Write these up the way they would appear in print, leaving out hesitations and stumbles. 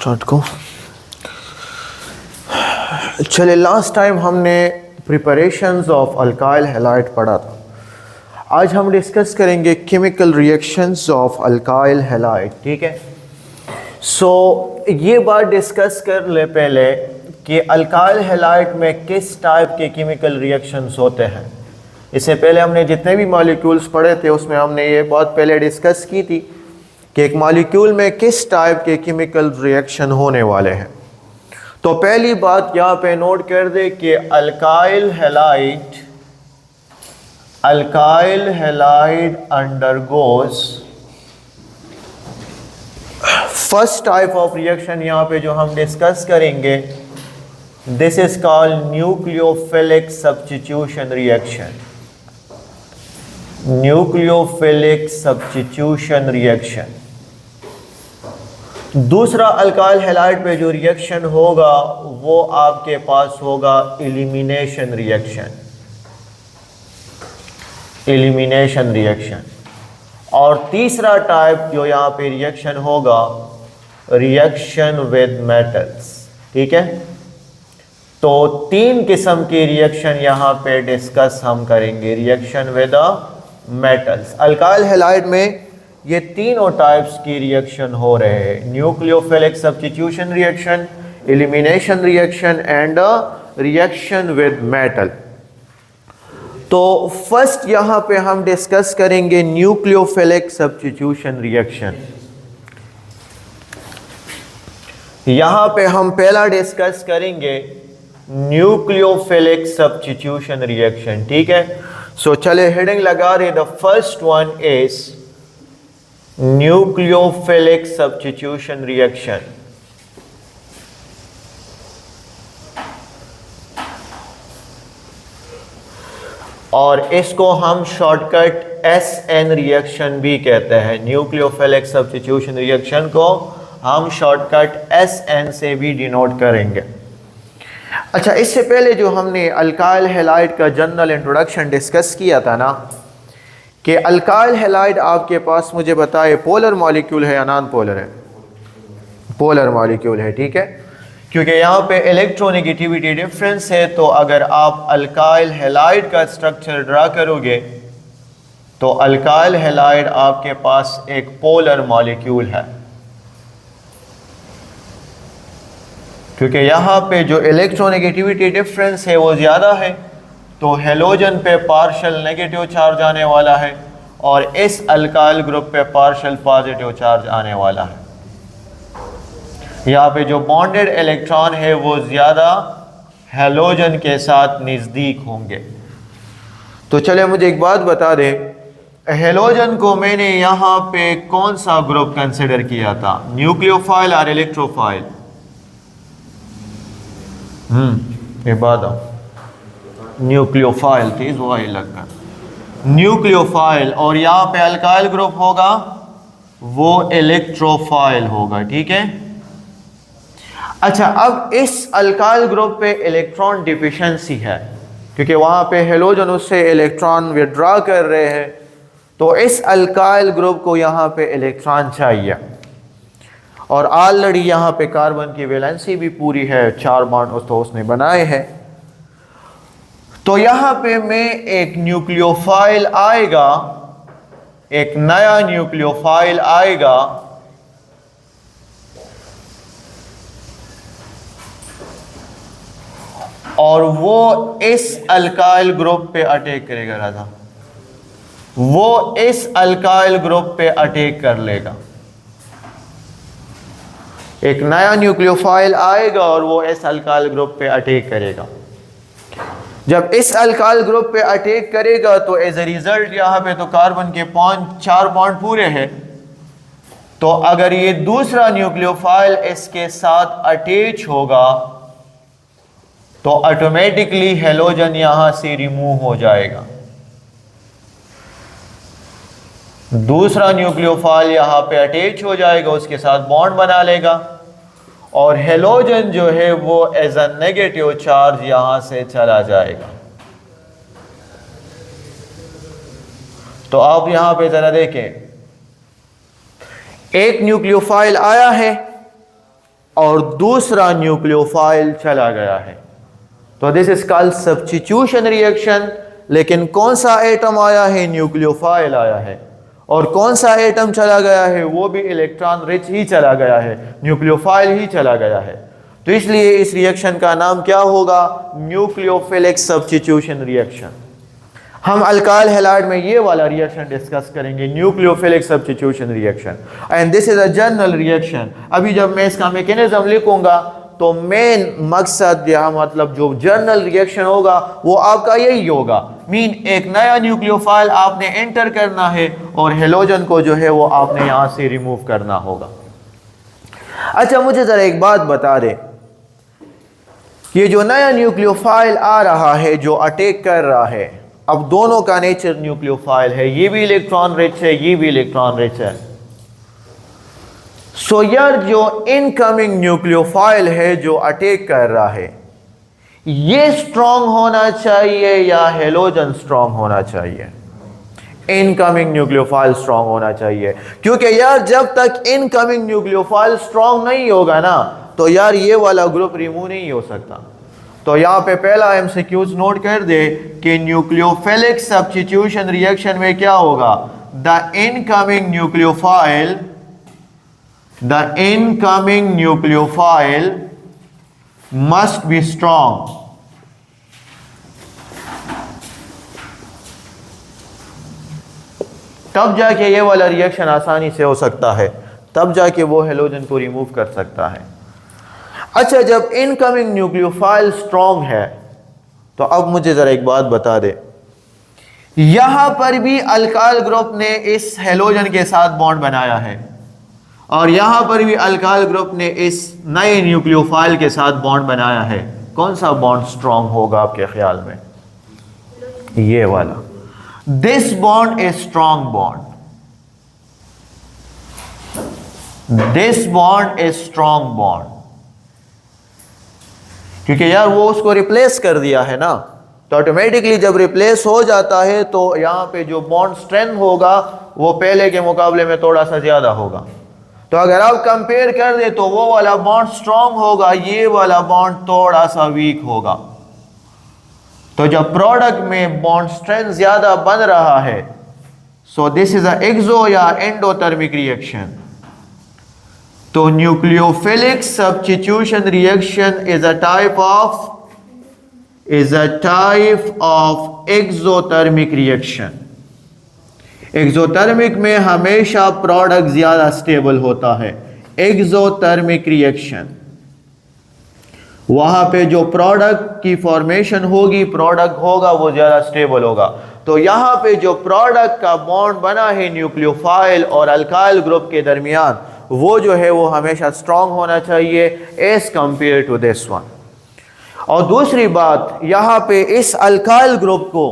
Start को चले। Last time हमने प्रिपरेशंस ऑफ अल्काइल हैलाइड पढ़ा था। आज हम डिस्कस करेंगे chemical reactions of alkyl halide. ठीक है, ये बात डिस्कस कर ले पहले कि अल्काइल हैलाइड में किस टाइप के केमिकल रिएक्शंस होते हैं। इससे पहले हमने जितने भी मॉलिक्यूल्स पढ़े थे उसमें हमने ये बात पहले डिस्कस की थी कि एक मॉलिक्यूल में किस टाइप के केमिकल रिएक्शन होने वाले हैं। तो पहली बात यहाँ पे नोट कर दे कि alkyl halide undergoes first type of reaction यहाँ पे जो हम डिस्कस करेंगे, this is called nucleophilic substitution reaction. Nucleophilic substitution reaction. दूसरा अल्काइल हैलाइड पे जो रिएक्शन होगा वो आपके पास होगा एलिमिनेशन रिएक्शन। Elimination reaction. और तीसरा टाइप जो यहाँ पे रिएक्शन होगा, रिएक्शन विद मेटल्स। ठीक है, तो तीन किस्म के रिएक्शन यहाँ पे डिस्कस हम करेंगे। Reaction with metals, alkyl halide में ये तीनों टाइप्स की रिएक्शन हो रहे हैं, nucleophilic substitution reaction, elimination reaction and reaction with metal. तो फर्स्ट यहाँ पे हम डिस्कस करेंगे न्यूक्लियोफिलिक सब्स्टिट्यूशन रिएक्शन। यहाँ पे हम पहला डिस्कस करेंगे न्यूक्लियोफिलिक सब्स्टिट्यूशन रिएक्शन। ठीक है, सो चले हेडिंग लगा रहे। The first one is nucleophilic substitution reaction. और इसको हम शॉर्टकट SN रिएक्शन भी कहते हैं। न्यूक्लियोफिलिक सब्स्टिट्यूशन रिएक्शन को हम शॉर्टकट SN से भी डिनोट करेंगे। अच्छा, इससे पहले जो हमने अल्काइल हैलाइड का जनरल इंट्रोडक्शन डिस्कस किया था ना, कि अल्काइल हैलाइड आपके पास मुझे बताए पोलर मॉलिक्यूल है या नॉन पोलर है? पोलर मॉलिक्यूल है। ठीक है, क्योंकि यहाँ पे इलेक्ट्रोनेगेटिविटी डिफरेंस है, तो अगर आप अल्काइल हैलाइड का स्ट्रक्चर ड्रा करोगे तो अल्काइल हैलाइड आपके पास एक पोलर मॉलिक्यूल है, क्योंकि यहाँ पे जो इलेक्ट्रोनेगेटिविटी डिफरेंस है वो ज़्यादा है, तो हेलोजन पे पार्शियल नेगेटिव चार्ज आने वाला है और इस अल्काइल ग्रुप पे पार्शियल पॉजिटिव चार्ज आने वाला है। यहाँ पे जो बॉन्डेड इलेक्ट्रॉन है वो ज़्यादा हेलोजन के साथ नज़दीक होंगे। तो चले मुझे एक बात बता दे, हेलोजन को मैंने यहाँ पे कौन सा ग्रुप कंसिडर किया था, न्यूक्लियोफाइल और इलेक्ट्रोफाइल? ये बात न्यूक्लियोफाइल थी, वही लगता न्यूक्लियोफाइल, और यहाँ पे अल्काइल ग्रुप होगा वो इलेक्ट्रोफाइल होगा। ठीक है, अच्छा, अब इस अल्काइल ग्रुप पे इलेक्ट्रॉन डिफिशिएंसी है, क्योंकि वहाँ पे हेलोजन उससे इलेक्ट्रॉन विड्रॉ कर रहे हैं, तो इस अल्काइल ग्रुप को यहाँ पे इलेक्ट्रॉन चाहिए। और ऑलरेडी यहाँ पे कार्बन की वैलेंसी भी पूरी है, 4 बॉन्ड तो उसने बनाए हैं। तो यहाँ पे मैं एक न्यूक्लियोफाइल आएगा, एक नया न्यूक्लियोफाइल आएगा, और वो इस अल्काइल ग्रुप पे अटैक करेगा। राधा, वो इस अल्काइल ग्रुप पे अटैक कर लेगा। एक नया न्यूक्लियोफाइल आएगा और वो इस अल्काइल ग्रुप पे अटैक करेगा। जब इस अल्काइल ग्रुप पे अटैक करेगा तो एज ए रिजल्ट यहाँ पे तो कार्बन के 4 बॉन्ड पूरे हैं, तो अगर ये दूसरा न्यूक्लियोफाइल इसके साथ अटैच होगा तो ऑटोमेटिकली हेलोजन यहाँ से रिमूव हो जाएगा। दूसरा न्यूक्लियोफाइल यहाँ पे अटैच हो जाएगा, उसके साथ बॉन्ड बना लेगा, और हेलोजन जो है वो एज अ नेगेटिव चार्ज यहाँ से चला जाएगा। तो आप यहाँ पे जरा देखें, एक न्यूक्लियोफाइल आया है, और दूसरा न्यूक्लियोफाइल चला गया है। तो this is called substitution reaction. लेकिन कौन सा एटम आया है? न्यूक्लियोफाइल आया है। और कौन सा एटम चला गया है? वो भी इलेक्ट्रॉन रिच ही चला गया है, न्यूक्लियोफाइल ही चला गया है। तो इसलिए इस रिएक्शन का नाम क्या होगा? Nucleophilic substitution reaction. हम अल्काइल हैलाइड में ये वाला रिएक्शन डिस्कस करेंगे, nucleophilic substitution reaction, and this is a general reaction. अभी जब मैं इसका मैकेनिज्म लिखूंगा तो मेन मकसद या मतलब जो जनरल रिएक्शन होगा वो आपका यही होगा। मीन एक नया न्यूक्लियोफाइल आपने एंटर करना है और हेलोजन को जो है वो आपने यहां से रिमूव करना होगा। अच्छा, मुझे जरा एक बात बता दे, ये जो नया न्यूक्लियोफाइल आ रहा है जो अटैक कर रहा है, अब दोनों का नेचर न्यूक्लियोफाइल है, ये भी इलेक्ट्रॉन रिच है, ये भी इलेक्ट्रॉन रिच है। सो यार जो इनकमिंग न्यूक्लियोफाइल है जो अटैक कर रहा है, ये स्ट्रांग होना चाहिए या हेलोजन स्ट्रांग होना चाहिए? इनकमिंग न्यूक्लियोफाइल स्ट्रांग होना चाहिए, क्योंकि यार जब तक इनकमिंग न्यूक्लियोफाइल स्ट्रांग नहीं होगा ना तो यार ये वाला ग्रुप रिमूव नहीं हो सकता। तो यहां पे पहला एमसीक्यूज नोट कर दे कि न्यूक्लियोफिलिक सब्स्टिट्यूशन रिएक्शन में क्या होगा? The incoming nucleophile must be strong. तब जाके ये वाला रिएक्शन आसानी से हो सकता है, तब जाके वो हेलोजन को रिमूव कर सकता है। अच्छा, जब इनकमिंग न्यूक्लियोफाइल स्ट्रांग है तो अब मुझे जरा एक बात बता दे, यहां पर भी अल्काइल ग्रुप ने इस हेलोजन के साथ बॉन्ड बनाया है और यहां पर भी अल्काइल ग्रुप ने इस नए न्यूक्लियोफाइल के साथ बॉन्ड बनाया है। कौन सा बॉन्ड स्ट्रांग होगा आपके ख्याल में? ये वाला। This bond is strong bond, this bond is strong bond, क्योंकि यार वो उसको रिप्लेस कर दिया है ना, तो ऑटोमेटिकली जब रिप्लेस हो जाता है तो यहां पे जो बॉन्ड स्ट्रेंथ होगा वो पहले के मुकाबले में थोड़ा सा ज्यादा होगा। तो अगर आप कंपेयर कर दे तो वो वाला बॉन्ड स्ट्रांग होगा, ये वाला बॉन्ड थोड़ा सा वीक होगा। तो जब प्रोडक्ट में बॉन्ड स्ट्रेंथ ज्यादा बन रहा है, सो दिस इज अ एक्सो या एंडोथर्मिक रिएक्शन। तो nucleophilic substitution reaction is a type of exothermic reaction. Exothermic में हमेशा प्रोडक्ट ज्यादा स्टेबल होता है। एक्सोथर्मिक रिएक्शन, वहां पे जो प्रोडक्ट की फॉर्मेशन होगी, प्रोडक्ट होगा वो ज्यादा स्टेबल होगा। तो यहां पे जो प्रोडक्ट का बॉन्ड बना है न्यूक्लियोफाइल और अल्काइल ग्रुप के दरमियान, वो जो है वो हमेशा स्ट्रांग होना चाहिए as compared to this one. और दूसरी बात, यहां पे इस अल्काइल ग्रुप को,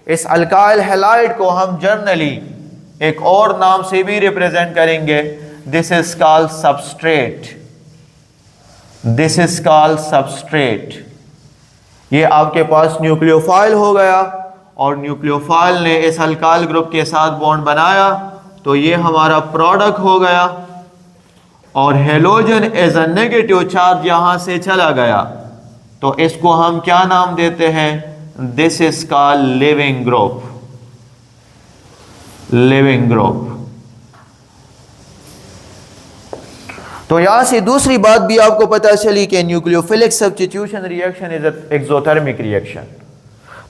इस अल्काइल हैलाइड को हम जनरली एक और नाम से भी रिप्रेजेंट करेंगे। This is called substrate, this is called substrate. ये आपके पास न्यूक्लियोफाइल हो गया और न्यूक्लियोफाइल ने इस अल्काइल ग्रुप के साथ बॉन्ड बनाया, तो ये हमारा प्रोडक्ट हो गया और halogen as a negative charge यहां से चला गया, तो इसको हम क्या नाम देते हैं? This is called leaving group, living group. तो यहां से दूसरी बात भी आपको पता चली कि nucleophilic substitution reaction is exothermic reaction.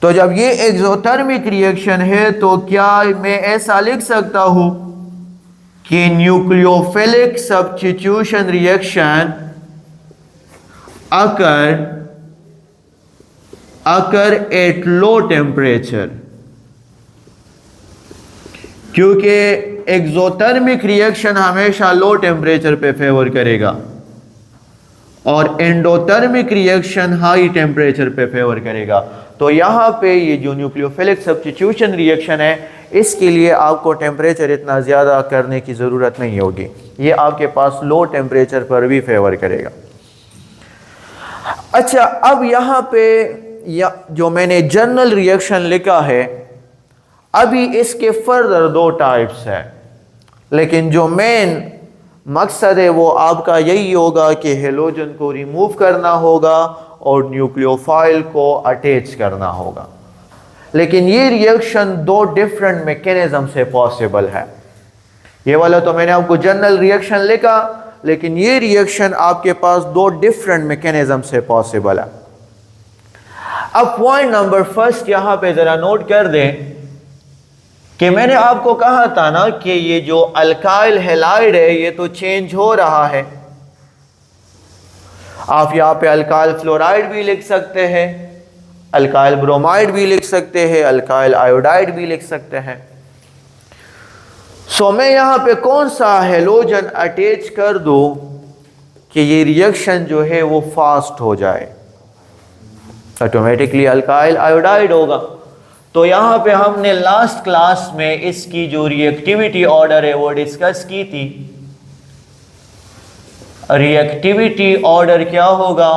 तो जब ये एक्सोथर्मिक रिएक्शन है तो क्या मैं ऐसा लिख सकता हूं कि nucleophilic substitution reaction occur at low temperature, क्योंकि एक्सोथर्मिक रिएक्शन हमेशा लो टेम्परेचर पे फेवर करेगा और एंडोथर्मिक रिएक्शन हाई टेम्परेचर पे फेवर करेगा। तो यहाँ पे ये जो न्यूक्लियोफिलिक सब्स्टिट्यूशन रिएक्शन है, इसके लिए आपको टेम्परेचर इतना ज़्यादा करने की ज़रूरत नहीं होगी, ये आपके पास लो टेम्परेचर पर भी फेवर करेगा। अच्छा, अब यहाँ पे जो मैंने जनरल रिएक्शन लिखा है, अभी इसके फर्दर दो टाइप्स है, लेकिन जो मेन मकसद है वो आपका यही होगा कि हेलोजन को रिमूव करना होगा और न्यूक्लियोफाइल को अटैच करना होगा। लेकिन ये रिएक्शन दो डिफरेंट मैकेनिज्म से पॉसिबल है। ये वाला तो मैंने आपको जनरल रिएक्शन लिखा, लेकिन ये रिएक्शन आपके पास दो डिफरेंट मैकेनिज्म से पॉसिबल है। अब पॉइंट नंबर फर्स्ट यहां पे जरा नोट कर दें कि मैंने आपको कहा था ना कि ये जो अल्काइल हैलाइड है ये तो चेंज हो रहा है। आप यहां पे अल्काइल फ्लोराइड भी लिख सकते हैं, अल्काइल ब्रोमाइड भी लिख सकते हैं, अल्काइल आयोडाइड भी लिख सकते हैं। सो मैं यहां पे कौन सा हेलोजन अटैच कर दूं कि ये रिएक्शन जो है वो फास्ट हो जाए? ऑटोमेटिकली अल्काइल आयोडाइड होगा। तो यहां पे हमने लास्ट क्लास में इसकी जो रिएक्टिविटी ऑर्डर है वो डिस्कस की थी। रिएक्टिविटी ऑर्डर क्या होगा?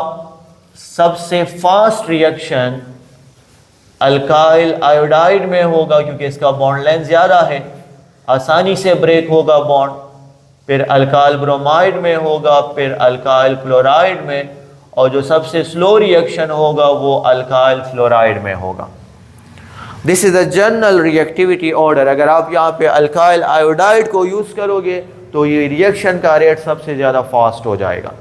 सबसे फास्ट रिएक्शन अल्काइल आयोडाइड में होगा क्योंकि इसका बॉन्ड लेंथ ज़्यादा है, आसानी से ब्रेक होगा बॉन्ड। फिर अल्काइल ब्रोमाइड में होगा, फिर अल्काइल क्लोराइड में, और जो सबसे स्लो रिएक्शन होगा वो अल्काइल फ्लोराइड में होगा। This is the general reactivity order. अगर आप यहाँ पे अल्काइल आयोडाइड को यूज़ करोगे तो ये रिएक्शन का रेट सबसे ज़्यादा फास्ट हो जाएगा।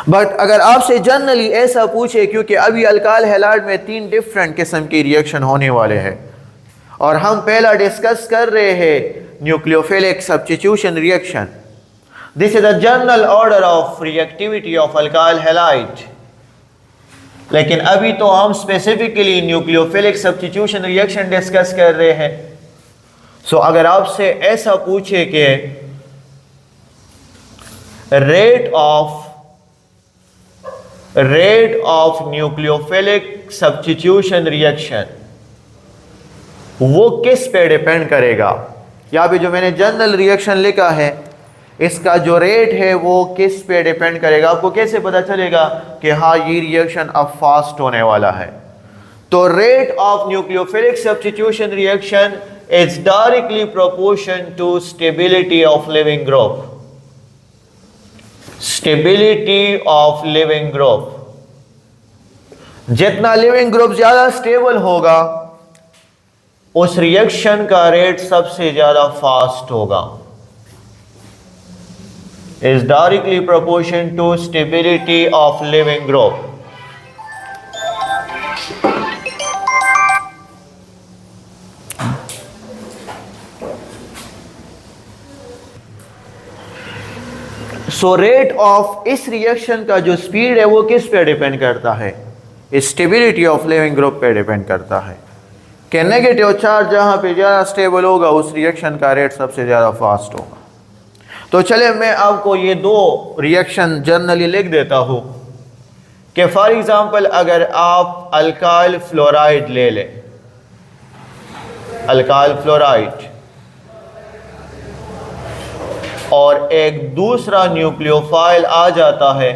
बट अगर आपसे जनरली ऐसा पूछे, क्योंकि अभी अल्काइल हैलाइड में 3 डिफरेंट किस्म की रिएक्शन होने वाले हैं और हम पहला डिस्कस कर रहे हैं nucleophilic substitution reaction. This is the general order of reactivity of alkyl halide. लेकिन अभी तो हम specifically nucleophilic substitution reaction discuss कर रहे हैं। सो अगर आपसे ऐसा पूछे कि rate of nucleophilic substitution reaction वो किस पे डिपेंड करेगा? या भी जो मैंने जनरल रिएक्शन लिखा है इसका जो रेट है वो किस पे डिपेंड करेगा? आपको कैसे पता चलेगा कि हाँ ये रिएक्शन अब फास्ट होने वाला है? तो rate of nucleophilic substitution reaction is directly proportion to stability of leaving group. Stability of leaving group, जितना लिविंग ग्रुप ज्यादा स्टेबल होगा उस रिएक्शन का रेट सबसे ज्यादा फास्ट होगा। is directly proportion to stability of living group. So rate of इस reaction का जो स्पीड है वो किस पे डिपेंड करता है? स्टेबिलिटी ऑफ लिविंग ग्रुप पे डिपेंड करता है कि नेगेटिव चार्ज जहां पे ज़्यादा स्टेबल होगा उस रिएक्शन का रेट सबसे ज़्यादा फास्ट होगा। तो चले मैं आपको ये दो रिएक्शन जनरली लिख देता हूँ कि फॉर एग्जांपल अगर आप अल्काइल फ्लोराइड ले लें, अल्काइल फ्लोराइड, और एक दूसरा न्यूक्लियोफाइल आ जाता है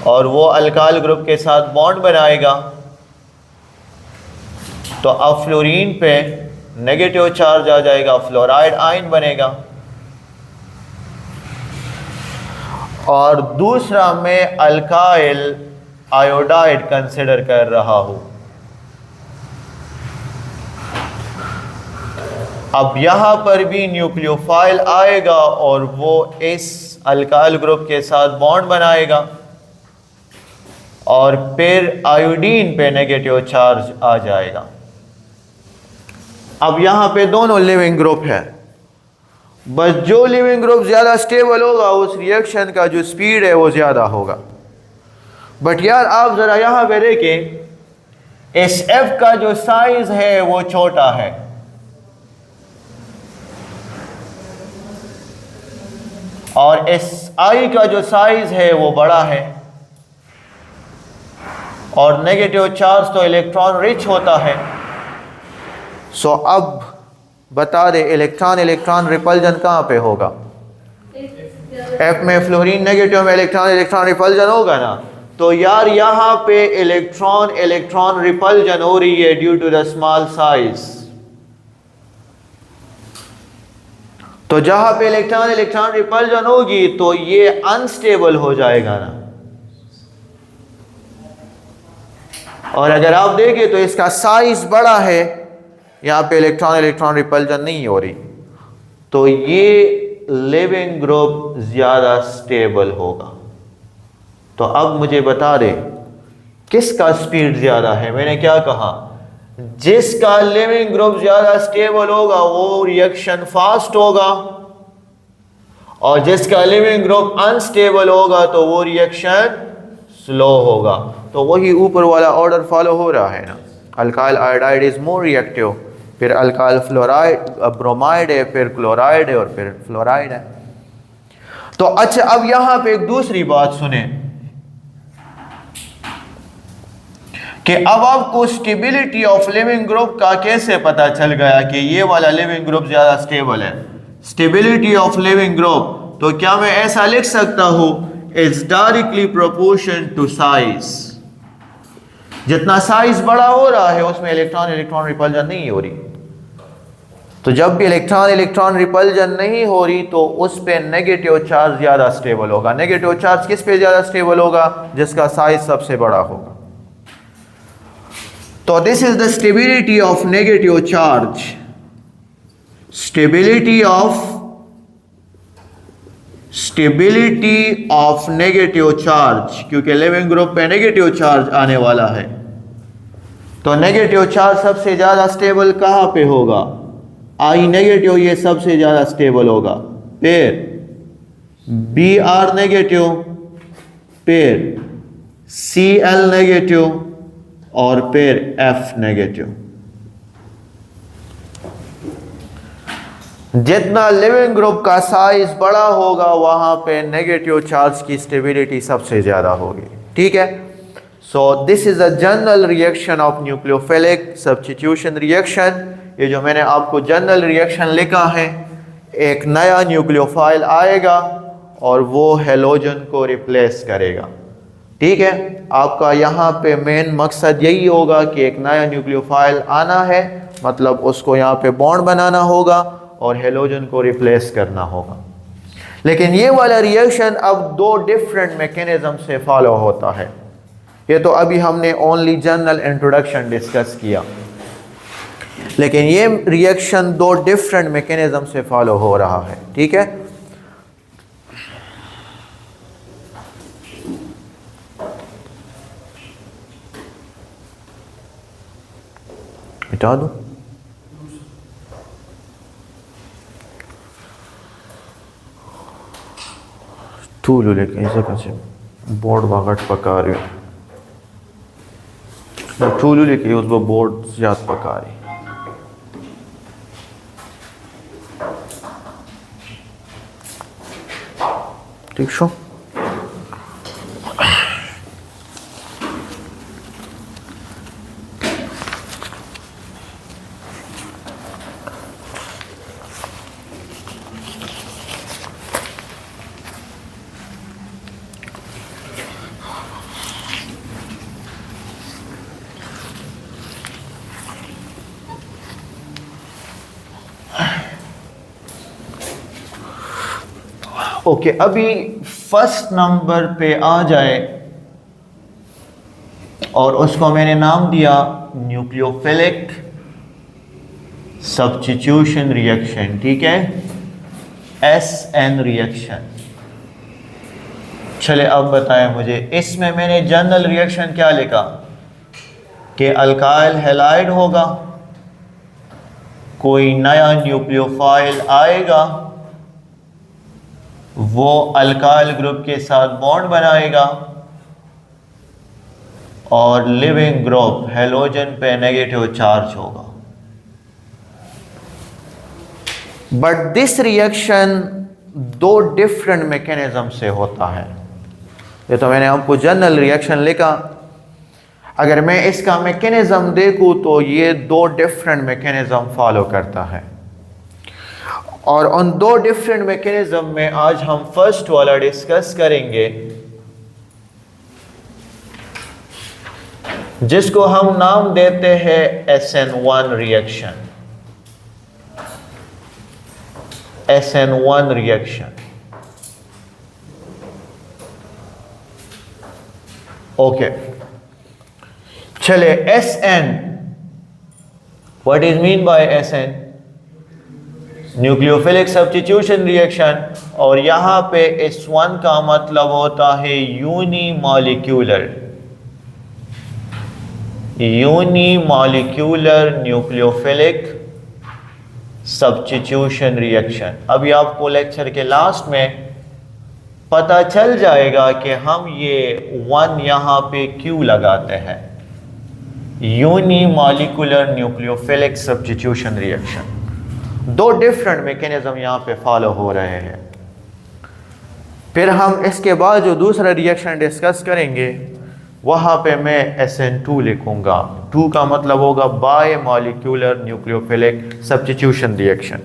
और वो अल्काइल ग्रुप के साथ बॉन्ड बनाएगा, तो अब फ्लोरीन पे नेगेटिव चार्ज आ जाएगा, फ्लोराइड आयन बनेगा। और दूसरा मैं अल्काइल आयोडाइड कंसिडर कर रहा हूं। अब यहां पर भी न्यूक्लियोफाइल आएगा और वो इस अल्काइल ग्रुप के साथ बॉन्ड बनाएगा और फिर आयोडीन पे नेगेटिव चार्ज आ जाएगा। अब यहां पे दोनों लिविंग ग्रुप है, बस जो लिविंग ग्रुप ज्यादा स्टेबल होगा उस रिएक्शन का जो स्पीड है वो ज्यादा होगा। बट यार आप जरा यहां पे देखें, इस एफ का जो साइज है वो छोटा है और इस आई का जो साइज है वो बड़ा है, और नेगेटिव चार्ज तो इलेक्ट्रॉन रिच होता है। सो अब बता दे इलेक्ट्रॉन इलेक्ट्रॉन रिपल्जन कहाँ पे होगा? एफ में फ्लोरीन नेगेटिव में इलेक्ट्रॉन इलेक्ट्रॉन रिपल्जन होगा ना। तो यार यहाँ पे इलेक्ट्रॉन इलेक्ट्रॉन रिपल्जन हो रही है due to the small size. तो जहां पे इलेक्ट्रॉन इलेक्ट्रॉन रिपल्जन होगी तो ये अनस्टेबल हो जाएगा ना। और अगर आप देखें तो इसका साइज बड़ा है, यहां पे इलेक्ट्रॉन इलेक्ट्रॉन रिपल्जन नहीं हो रही, तो ये लिविंग ग्रुप ज्यादा स्टेबल होगा। तो अब मुझे बता दे किसका स्पीड ज्यादा है। मैंने क्या कहा, जिसका लिविंग ग्रुप ज्यादा स्टेबल होगा वो रिएक्शन फास्ट होगा, और जिसका लिविंग ग्रुप अनस्टेबल होगा तो वो रिएक्शन स्लो होगा। तो वही ऊपर वाला ऑर्डर फॉलो हो रहा है ना। Alkyl iodide is more reactive, फिर अल्काइल फ्लोराइड ब्रोमाइड है, फिर क्लोराइड है, और फिर फ्लोराइड है। तो अच्छा, अब यहां पे एक दूसरी बात सुने कि अब आपको स्टेबिलिटी ऑफ लिविंग ग्रुप का कैसे पता चल गया कि ये वाला लिविंग ग्रुप ज्यादा स्टेबल है। स्टेबिलिटी ऑफ लिविंग ग्रुप, तो क्या मैं ऐसा लिख सकता हूं, is directly proportion to size. जितना साइज बड़ा हो रहा है उसमें इलेक्ट्रॉन इलेक्ट्रॉन रिपल्जन नहीं हो रही। तो जब भी इलेक्ट्रॉन इलेक्ट्रॉन रिपल्जन नहीं हो रही तो उस पे नेगेटिव चार्ज ज्यादा स्टेबल होगा। नेगेटिव चार्ज किस पे ज्यादा स्टेबल होगा, जिसका साइज सबसे बड़ा होगा। तो this is the stability of negative charge, stability of negative charge, क्योंकि लिविंग ग्रुप पे नेगेटिव चार्ज आने वाला है। तो नेगेटिव चार्ज सबसे ज्यादा स्टेबल कहां पे होगा, आई नेगेटिव, ये सबसे ज्यादा स्टेबल होगा, फिर बी आर नेगेटिव, फिर सी एल नेगेटिव, और फिर एफ नेगेटिव। जितना लिविंग ग्रुप का साइज बड़ा होगा वहां पे नेगेटिव चार्ज की स्टेबिलिटी सबसे ज्यादा होगी। ठीक है। So this is a general reaction of nucleophilic substitution reaction. ये जो मैंने आपको जनरल रिएक्शन लिखा है, एक नया न्यूक्लियोफाइल आएगा और वो हेलोजन को रिप्लेस करेगा। ठीक है। आपका यहाँ पे मेन मकसद यही होगा कि एक नया न्यूक्लियोफाइल आना है, मतलब उसको यहाँ पे बॉन्ड बनाना होगा और हेलोजन को रिप्लेस करना होगा। लेकिन ये वाला रिएक्शन अब दो डिफरेंट मैकेनिज्म से फॉलो होता है। ये तो अभी हमने ओनली जनरल इंट्रोडक्शन डिस्कस किया, लेकिन ये रिएक्शन दो डिफरेंट मैकेनिज्म से फॉलो हो रहा है। ठीक है। मिटा दो। टूल लेके ऐसे कैसे बोर्ड बागट पका रही हो, टूल लेके उस बोर्ड ज्यादा पका रही। ठीक शो। ओके, अभी फर्स्ट नंबर पे आ जाए और उसको मैंने नाम दिया न्यूक्लियोफिलिक सब्स्टिट्यूशन रिएक्शन। ठीक है, SN रिएक्शन। चले अब बताएं मुझे, इसमें मैंने जनरल रिएक्शन क्या लिखा कि अल्काइल हैलाइड होगा, कोई नया न्यूक्लियोफाइल आएगा, वो अल्काइल ग्रुप के साथ बॉन्ड बनाएगा और लिविंग ग्रुप हेलोजन पे नेगेटिव चार्ज होगा। बट दिस रिएक्शन दो डिफरेंट मैकेनिज्म से होता है। ये तो मैंने आपको जनरल रिएक्शन लिखा, अगर मैं इसका मैकेनिज्म देखूं तो ये दो डिफरेंट मैकेनिज्म फॉलो करता है, और उन दो डिफरेंट मैकेनिज्म में आज हम फर्स्ट वाला डिस्कस करेंगे, जिसको हम नाम देते हैं SN1 reaction. SN1 reaction. Okay, चले SN, what is mean by SN? Nucleophilic substitution reaction. और यहां पे S1 का मतलब होता है यूनिमॉलिक्यूलर न्यूक्लियोफिलिक सब्स्टिट्यूशन रिएक्शन। अभी आपको लेक्चर के लास्ट में पता चल जाएगा कि हम ये 1 यहां पे क्यों लगाते हैं। यूनिमॉलिक्यूलर न्यूक्लियोफिलिक सब्स्टिट्यूशन रिएक्शन, दो डिफरेंट मैकेनिज्म यहां पे फॉलो हो रहे हैं। फिर हम इसके बाद जो दूसरा रिएक्शन डिस्कस करेंगे वहां पे मैं SN2 लिखूंगा। 2 का मतलब होगा bye molecular nucleophilic substitution reaction.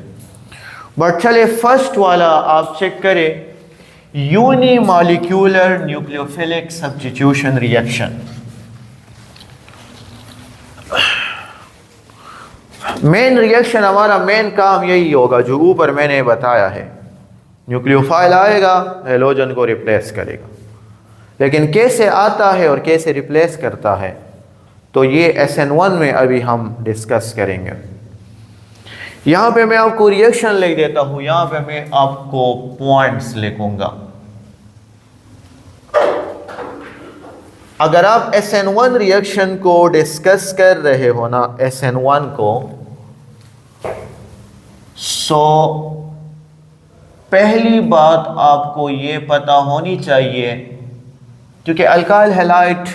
But चले फर्स्ट वाला आप चेक करें, unimolecular nucleophilic substitution reaction. Main reaction, हमारा मेन काम यही होगा जो ऊपर मैंने बताया है। न्यूक्लियोफाइल आएगा, हेलोजन को रिप्लेस करेगा। लेकिन कैसे आता है और कैसे रिप्लेस करता है, तो ये SN1 में अभी हम डिस्कस करेंगे। यहां पे मैं आपको रिएक्शन लिख देता हूं, यहां पे मैं आपको पॉइंट्स लिखूंगा। अगर आप SN1 रिएक्शन को डिस्कस कर रहे हो ना, SN1 को, सो पहली बात आपको ये पता होनी चाहिए, क्योंकि अल्काइल हैलाइड,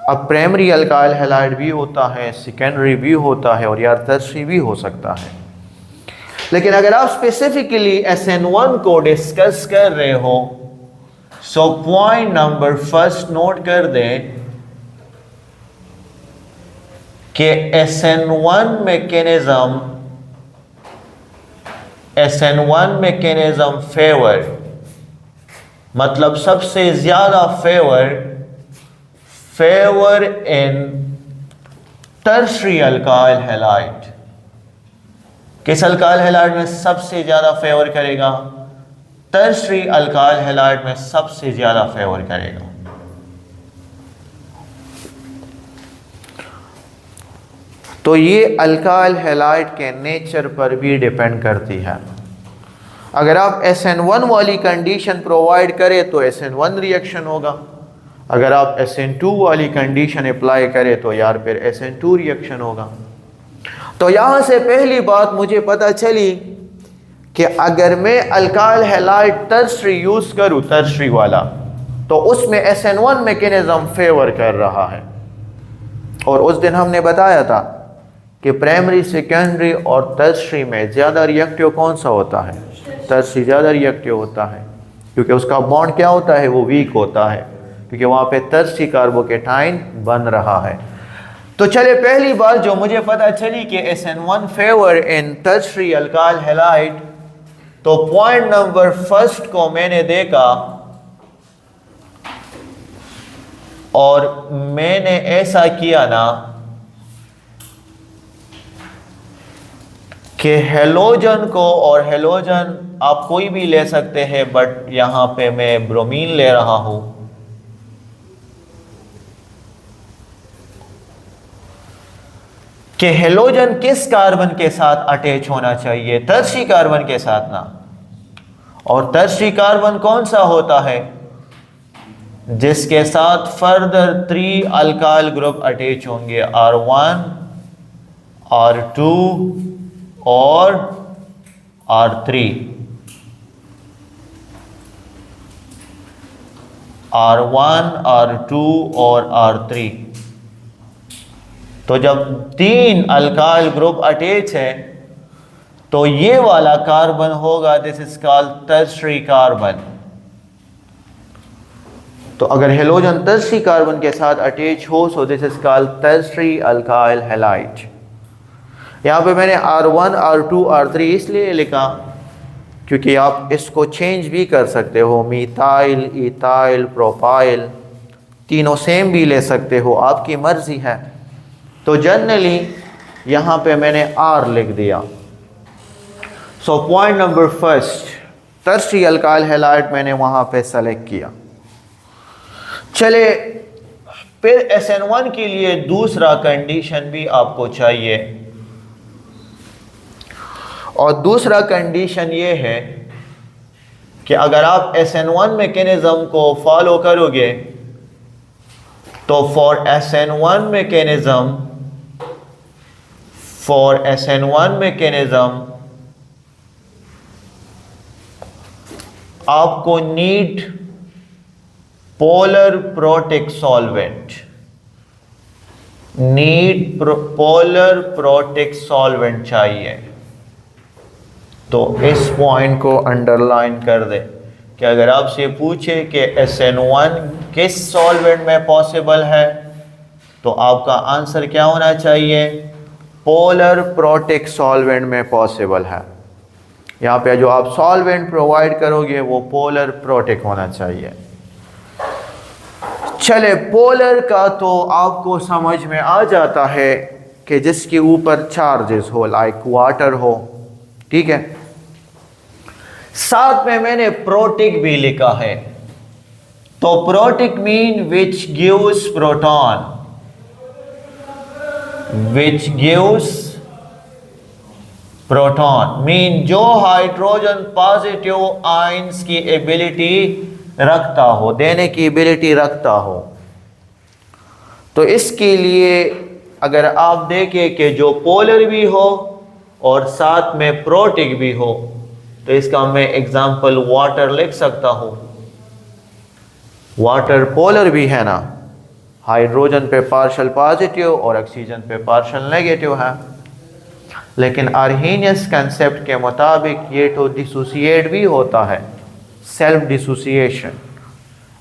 अब प्राइमरी अल्काइल हैलाइड भी होता है, सेकेंडरी भी होता है और या टर्शियरी भी हो सकता है। लेकिन अगर आप स्पेसिफिकली SN1 को डिस्कस कर रहे हो, so point number first note कर दें कि SN1 मैकेनिज्म फेवर, मतलब सबसे ज्यादा फेवर इन टर्शियरी अल्काइल हैलाइड। किस अल्काइल हैलाइड में सबसे ज्यादा फेवर करेगा? टर्शियरी अल्काइल हैलाइड में सबसे ज्यादा फेवर करेगा। तो ये अल्काइल हैलाइड के नेचर पर भी डिपेंड करती है। अगर आप SN1 वाली कंडीशन प्रोवाइड करें तो SN1 रिएक्शन होगा। अगर आप SN2 वाली कंडीशन अप्लाई करें तो यार फिर SN2 रिएक्शन होगा। तो यहां से पहली बात मुझे पता चली कि अगर मैं अल्काइल हैलाइड टर्शियरी यूज करूं, टर्शियरी वाला, तो उसमें SN1 मैकेनिज्म फेवर कर रहा है। और उस दिन हमने बताया था कि प्राइमरी, सेकेंडरी और टर्शियरी में ज़्यादा रिएक्टिव कौन सा होता है? टर्शियरी ज़्यादा रिएक्टिव होता है, क्योंकि उसका बॉन्ड क्या होता है? वो वीक होता है, क्योंकि वहाँ पे टर्शियरी कार्बोकेटाइन बन रहा है। तो चले पहली बात जो मुझे पता चली कि SN1 फेवर इन टर्शियरी अल्काइल हैलाइड, तो पॉइंट नंबर फर्स्ट को मैंने देखा और मैंने ऐसा किया ना कि हेलोजन को, और हेलोजन आप कोई भी ले सकते हैं, बट यहां पे मैं ब्रोमीन ले रहा हूं, कि हेलोजन किस कार्बन के साथ अटैच होना चाहिए? टर्शियरी कार्बन के साथ ना। और टर्शियरी कार्बन कौन सा होता है? जिसके साथ फर्दर 3 अल्काइल ग्रुप अटैच होंगे, R1, R2 और R3। R1, R2 और R3। तो जब 3 अल्काइल ग्रुप अटैच है तो ये वाला कार्बन होगा, this is called tertiary carbon. तो अगर हेलोजन टर्शियरी कार्बन के साथ अटैच हो, so this is called tertiary alkyl halide. यहाँ पे मैंने R1, R2, R3 इसलिए लिखा क्योंकि आप इसको चेंज भी कर सकते हो, मीथाइल, इथाइल, प्रोपाइल, तीनों सेम भी ले सकते हो, आपकी मर्जी है। तो जनरली यहाँ पे मैंने R लिख दिया। So point number first, tertiary alkyl halide मैंने वहां पे सेलेक्ट किया। चले फिर SN1 के लिए दूसरा कंडीशन भी आपको चाहिए, और दूसरा कंडीशन ये है कि अगर आप SN1 मैकेनिज्म को फॉलो करोगे तो फॉर SN1 मैकेनिज्म आपको need polar protic solvent, polar protic solvent चाहिए। तो इस पॉइंट को अंडरलाइन कर दे कि अगर आपसे पूछे कि SN1 किस सॉल्वेंट में पॉसिबल है तो आपका आंसर क्या होना चाहिए, पोलर प्रोटिक सॉल्वेंट में पॉसिबल है। यहाँ पे जो आप सॉल्वेंट प्रोवाइड करोगे वो पोलर प्रोटिक होना चाहिए। चले पोलर का तो आपको समझ में आ जाता है कि जिसके ऊपर चार्जेस हो, लाइक वाटर हो, ठीक है। साथ में मैंने प्रोटिक भी लिखा है, तो protic mean which gives proton, which gives proton mean जो हाइड्रोजन पॉजिटिव आयंस की एबिलिटी रखता हो, देने की एबिलिटी रखता हो। तो इसके लिए अगर आप देखें कि जो पोलर भी हो और साथ में प्रोटिक भी हो, तो इसका मैं एग्जांपल वाटर लिख सकता हूं। वाटर पोलर भी है ना, हाइड्रोजन पे पार्शियल पॉजिटिव और ऑक्सीजन पे पार्शियल नेगेटिव है, लेकिन आर्हेनियस कंसेप्ट के मुताबिक ये तो डिसोसिएट भी होता है, self dissociation,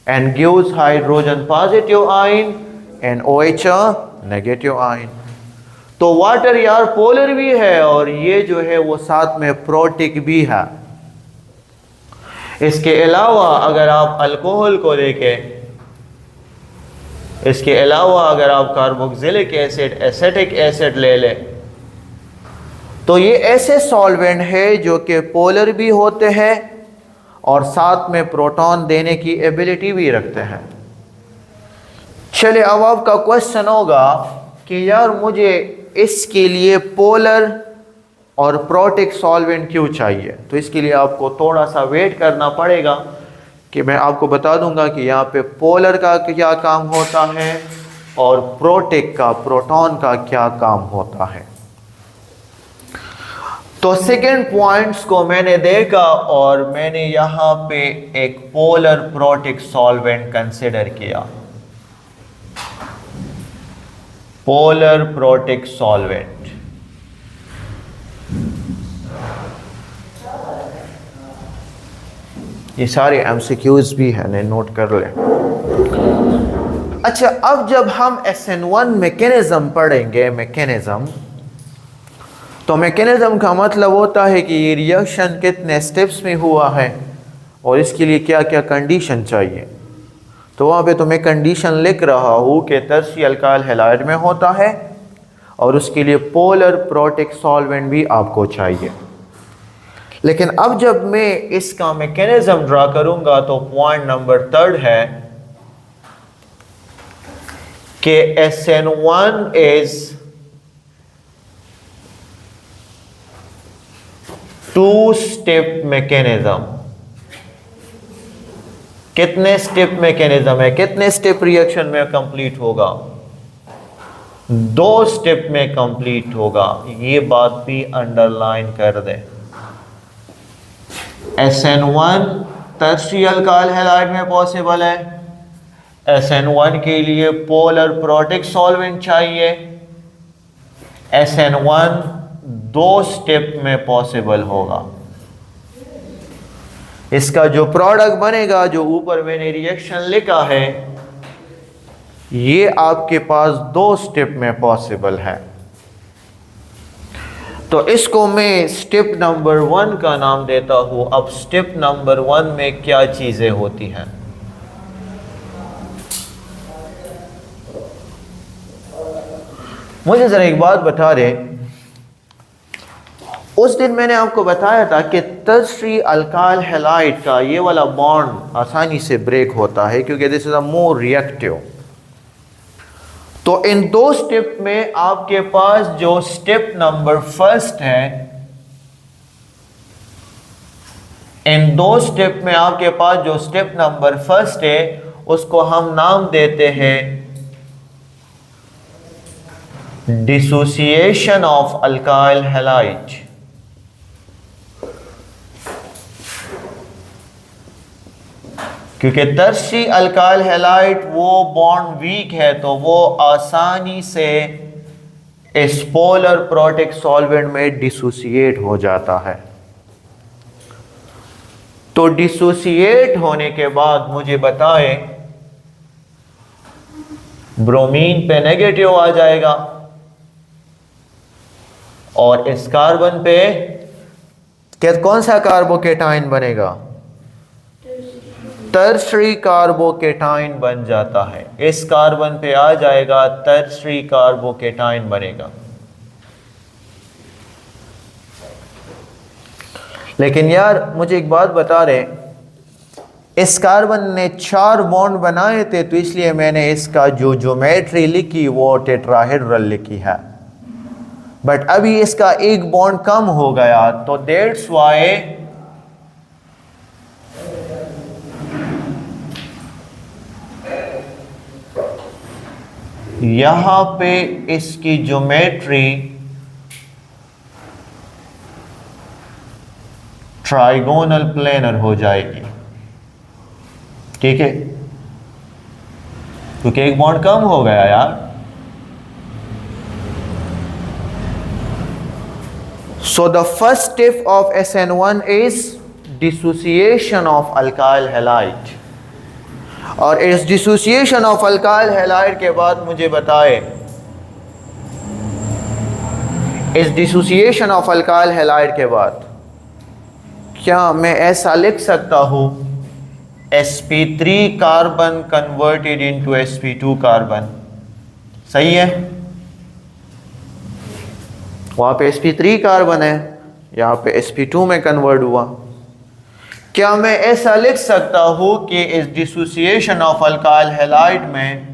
and gives hydrogen positive ion and OH negative ion. तो वाटर यार पोलर भी है और ये जो है वो साथ में प्रोटिक भी है। इसके अलावा अगर आप अल्कोहल को देखें, इसके अलावा अगर आप कार्बोक्सिलिक एसिड, एसिटिक एसिड ले लें, तो ये ऐसे सॉल्वेंट है जो कि पोलर भी होते हैं और साथ में प्रोटॉन देने की एबिलिटी भी रखते हैं। चलिए अब आपका क्वेश्चन होगा कि यार मुझे इसके लिए पोलर और प्रोटिक सॉल्वेंट क्यों चाहिए। तो इसके लिए आपको थोड़ा सा वेट करना पड़ेगा कि मैं आपको बता दूंगा कि यहाँ पे पोलर का क्या काम होता है और प्रोटिक का, प्रोटॉन का क्या काम होता है। तो सेकेंड पॉइंट्स को मैंने देखा और मैंने यहाँ पे एक पोलर प्रोटिक सॉल्वेंट कंसिडर किया, पोलर प्रोटिक सॉल्वेंट। ये सारे MCQs भी है, ने नोट कर ले। अच्छा, अब जब हम SN1 मैकेनिज्म पढ़ेंगे, मैकेनिज्म, तो मैकेनिज्म का मतलब होता है कि ये रिएक्शन कितने स्टेप्स में हुआ है और इसके लिए क्या क्या कंडीशन चाहिए। तो वहाँ पे तो मैं कंडीशन लिख रहा हूँ कि टर्शियरी अल्काइल हैलाइड में होता है और उसके लिए पोलर प्रोटिक सॉल्वेंट भी आपको चाहिए। लेकिन अब जब मैं इसका मैकेनिज्म ड्रा करूंगा तो पॉइंट नंबर 3 है कि SN1 इज 2-स्टेप मैकेनिज्म। कितने स्टेप मैकेनिज्म है, कितने स्टेप रिएक्शन में कंप्लीट होगा, 2 स्टेप में कंप्लीट होगा। ये बात भी अंडरलाइन कर दे। SN1 टर्शियरी अल्काइल हैलाइड में पॉसिबल है, SN1 के लिए पोलर प्रोटिक सॉल्वेंट चाहिए, SN1 2 स्टेप में पॉसिबल होगा। इसका जो प्रोडक्ट बनेगा, जो ऊपर मैंने रिएक्शन लिखा है, ये आपके पास 2 स्टेप में पॉसिबल है। तो इसको मैं स्टेप नंबर 1 का नाम देता हूं। अब स्टेप नंबर 1 में क्या चीजें होती हैं, मुझे जरा एक बात बता दें। उस दिन मैंने आपको बताया था कि टर्शरी अल्काइल हैलाइड का ये वाला बॉन्ड आसानी से ब्रेक होता है क्योंकि this is a more reactive. तो इन दो स्टेप में आपके पास जो स्टेप नंबर फर्स्ट है, इन दो स्टेप में आपके पास जो स्टेप नंबर फर्स्ट है उसको हम नाम देते हैं डिसोसिएशन ऑफ अल्काइल हैलाइड। क्योंकि टर्शरी अल्काइल हैलाइड वो बॉन्ड वीक है तो वो आसानी से इस पोलर प्रोटिक सॉल्वेंट में डिसोसिएट हो जाता है। तो डिसोसिएट होने के बाद मुझे बताएं, ब्रोमीन पे नेगेटिव आ जाएगा और इस कार्बन पे कौन सा कार्बोकेटाइन बनेगा? टर्शरी कार्बोकेटाइन बन जाता है। इस कार्बन पे आ जाएगा, टर्शरी कार्बोकेटाइन बनेगा। लेकिन यार मुझे एक बात बता रहे, इस कार्बन ने 4 बॉन्ड बनाए थे तो इसलिए मैंने इसका जो ज्योमेट्री लिखी वो टेट्राहेड्रल लिखी है, बट अभी इसका एक बॉन्ड कम हो गया तो दैट्स वाई यहां पे इसकी ज्योमेट्री ट्राइगोनल प्लेनर हो जाएगी। ठीक है, क्योंकि एक बॉन्ड कम हो गया यार। So the first step of SN1 is dissociation of alkyl halide. और इस डिसोसिएशन ऑफ अल्काइल हैलाइड के बाद मुझे बताएं, इस डिसोसिएशन ऑफ अल्काइल हैलाइड के बाद क्या मैं ऐसा लिख सकता हूं sp3 carbon converted into sp2 carbon? सही है, वहां पे sp3 कार्बन है, यहां पे sp2 में कन्वर्ट हुआ। क्या मैं ऐसा लिख सकता हूं कि इस डिसोसिएशन ऑफ अल्काइल हैलाइड में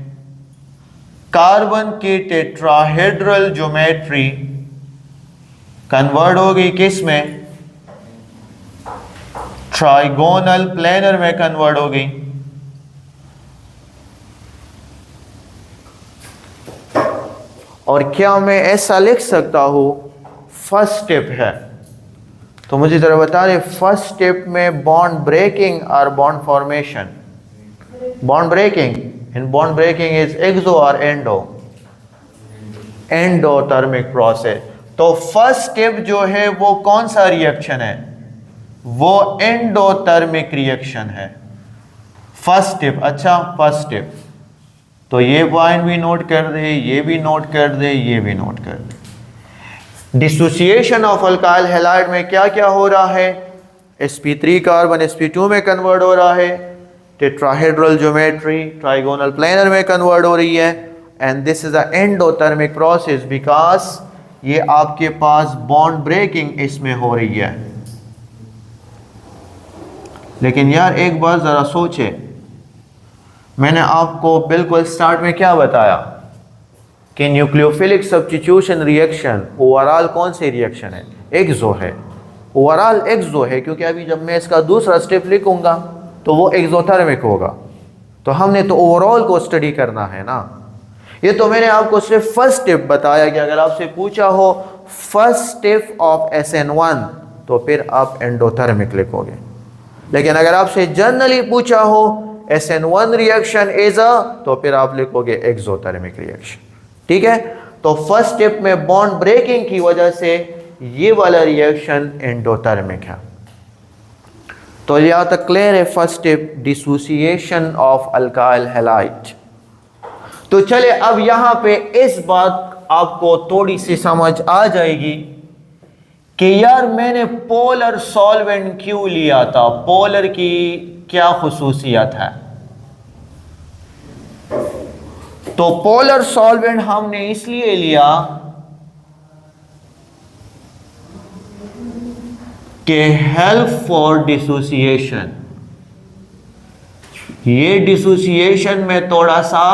कार्बन की टेट्राहेड्रल ज्योमेट्री कन्वर्ट होगी किस में? ट्राइगोनल प्लेनर में कन्वर्ट हो गई। और क्या मैं ऐसा लिख सकता हूं फर्स्ट स्टेप है? तो मुझे जरा बता दें, फर्स्ट स्टेप में बॉन्ड ब्रेकिंग और bond formation? Bond breaking, in bond breaking is exo और एंडो, एंडोथर्मिक प्रोसेस। तो फर्स्ट स्टेप जो है वो कौन सा रिएक्शन है? वो एंडोथर्मिक रिएक्शन है फर्स्ट स्टेप। अच्छा, फर्स्ट स्टेप, तो ये पॉइंट भी नोट कर दे, ये भी नोट कर दे, ये भी नोट कर दे। डिसोसिएशन ऑफ अल्काइल हैलाइड में क्या क्या हो रहा है? sp3 कार्बन sp2 में कन्वर्ट हो रहा है, टेट्राहेड्रल ज्योमेट्री ट्राइगोनल प्लेनर में कन्वर्ट हो रही है, and this is a endothermic process because ये आपके पास बॉन्ड ब्रेकिंग इसमें हो रही है। लेकिन यार एक बार ज़रा सोचे, मैंने आपको बिल्कुल स्टार्ट में क्या बताया कि न्यूक्लियोफिलिक सब्स्टिट्यूशन रिएक्शन ओवरऑल कौन सी रिएक्शन है? एक्सो है, ओवरऑल एक्सो है, क्योंकि अभी जब मैं इसका दूसरा स्टेप लिखूंगा तो वो एक्सोथर्मिक होगा। तो हमने तो ओवरऑल को स्टडी करना है ना। ये तो मैंने आपको सिर्फ फर्स्ट स्टेप बताया कि अगर आपसे पूछा हो फर्स्ट स्टेप ऑफ SN1 तो फिर आप एंडोथर्मिक लिखोगे। लेकिन अगर आपसे जनरली पूछा हो SN1 रिएक्शन इज अ, तो फिर आप लिखोगे एक्सोथर्मिक रिएक्शन। ठीक है, तो फर्स्ट स्टेप में बॉन्ड ब्रेकिंग की वजह से ये वाला रिएक्शन एंडोथर्मिक है। तो यहां तक क्लियर है? First step dissociation of alkyl halide. तो चले अब यहां पे इस बात आपको थोड़ी सी समझ आ जाएगी कि यार मैंने पोलर सॉल्वेंट क्यों लिया था, पोलर की क्या खुसूसियत है। तो पोलर सॉल्वेंट हमने इसलिए लिया के हेल्प फॉर डिसोसिएशन, ये डिसोसिएशन में थोड़ा सा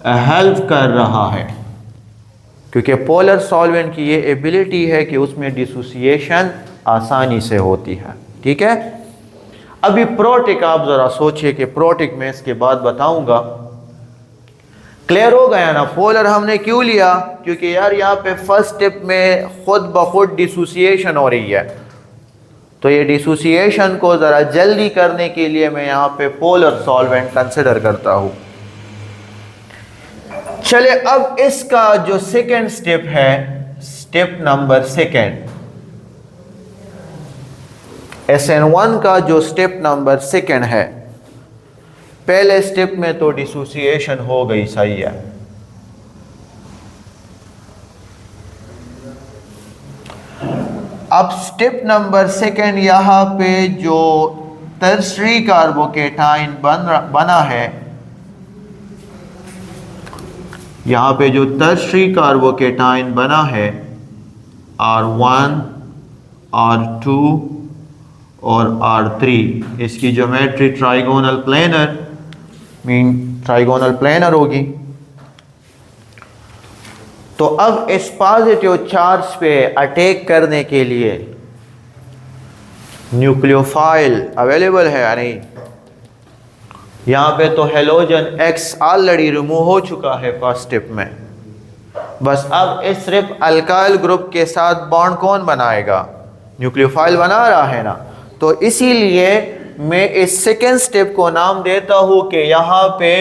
हेल्प कर रहा है, क्योंकि पोलर सॉल्वेंट की ये एबिलिटी है कि उसमें डिसोसिएशन आसानी से होती है। ठीक है, अभी प्रोटिक आप जरा सोचिए कि प्रोटिक में इसके बाद बताऊंगा। क्लियर हो गया ना? पोलर हमने क्यों लिया? क्योंकि यार यहाँ पे फर्स्ट स्टेप में खुद ब खुद डिसोसिएशन हो रही है, तो ये डिसोसिएशन को ज़रा जल्दी करने के लिए मैं यहाँ पे पोलर सॉल्वेंट कंसिडर करता हूँ। चले अब इसका जो सेकेंड स्टेप है, स्टेप नंबर सेकेंड, SN1 का जो स्टेप नंबर सेकेंड है, पहले स्टेप में तो डिसोसिएशन हो गई, सही है। अब स्टेप नंबर सेकेंड, यहां पे जो टर्शरी कार्बोकेटाइन बना है, यहां पे जो टर्शरी कार्बोकेटाइन बना है R1, R2 और R3, इसकी geometry trigonal planar trigonal planar होगी। तो अब इस पॉजिटिव चार्ज पे अटैक करने के लिए न्यूक्लियोफाइल अवेलेबल है या नहीं? यहाँ पे तो हेलोजन X ऑलरेडी रिमूव हो चुका है फर्स्ट स्टेप में, बस अब इस सिर्फ अल्काइल ग्रुप के साथ बॉन्ड कौन बनाएगा? न्यूक्लियोफाइल बना रहा है ना। तो इसीलिए मैं इस सेकेंड स्टेप को नाम देता हूं कि यहाँ पे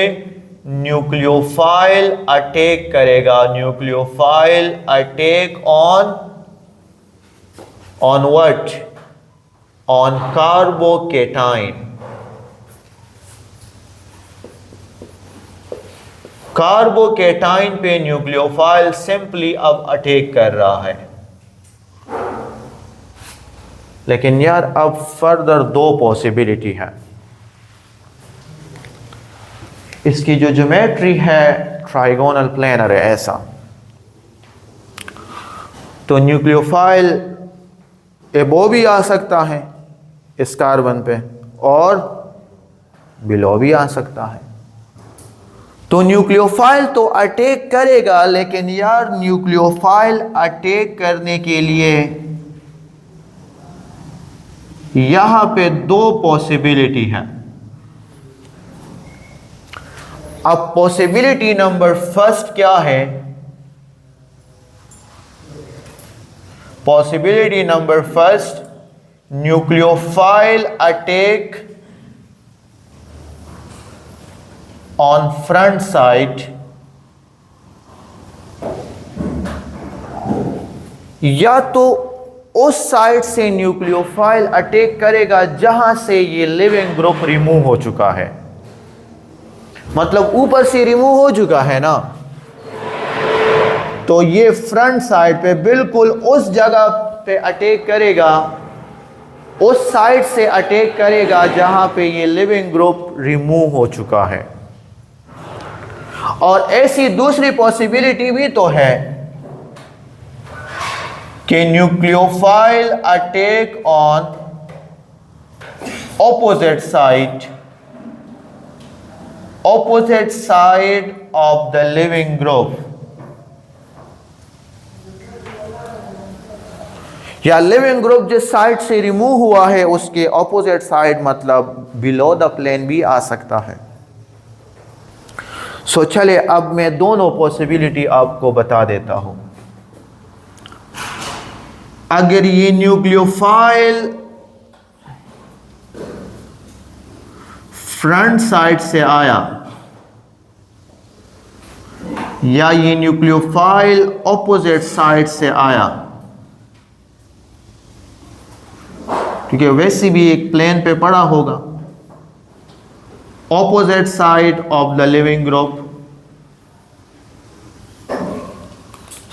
न्यूक्लियोफाइल अटैक करेगा। Nucleophile attack on what? On carbocation. Carbocation पे न्यूक्लियोफाइल सिंपली अब अटैक कर रहा है। लेकिन यार अब फर्दर दो पॉसिबिलिटी है। इसकी जो ज्योमेट्री है ट्राइगोनल प्लेनर है ऐसा, तो न्यूक्लियोफाइल एबो भी आ सकता है इस कार्बन पे और बिलो भी आ सकता है। तो न्यूक्लियोफाइल तो अटैक करेगा, लेकिन यार न्यूक्लियोफाइल अटैक करने के लिए यहां पे दो पॉसिबिलिटी है। अब पॉसिबिलिटी नंबर फर्स्ट क्या है? Possibility number first, nucleophile attack on front side, या तो उस साइड से न्यूक्लियोफाइल अटैक करेगा जहां से ये लिविंग ग्रुप रिमूव हो चुका है। मतलब ऊपर से रिमूव हो चुका है ना, तो ये फ्रंट साइड पे बिल्कुल उस जगह पे अटैक करेगा, उस साइड से अटैक करेगा जहां पे ये लिविंग ग्रुप रिमूव हो चुका है। और ऐसी दूसरी पॉसिबिलिटी भी तो है कि nucleophile attack on opposite side of the leaving group, या लिविंग ग्रुप जिस साइड से रिमूव हुआ है उसके ऑपोजिट साइड, मतलब बिलो द प्लेन भी आ सकता है। सो चले अब मैं दोनों पॉसिबिलिटी आपको बता देता हूं। अगर ये न्यूक्लियोफाइल फ्रंट साइड से आया, या ये न्यूक्लियोफाइल ऑपोजिट साइड से आया, क्योंकि वैसे भी एक प्लेन पे पड़ा होगा, opposite side of the leaving group.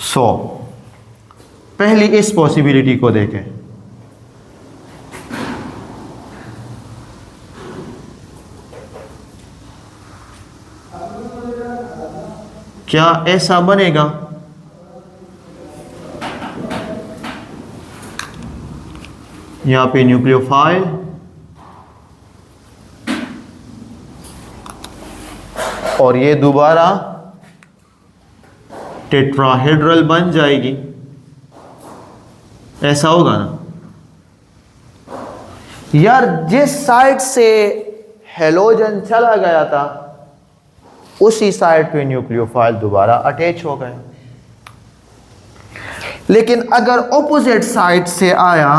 So पहली इस पॉसिबिलिटी को देखें। क्या ऐसा बनेगा? यहाँ पे न्यूक्लियोफाइल और ये दोबारा टेट्राहेड्रल बन जाएगी, ऐसा होगा ना यार। जिस साइड से हेलोजन चला गया था उसी साइड पे न्यूक्लियोफाइल दोबारा अटैच हो गए। लेकिन अगर ऑपोजिट साइड से आया,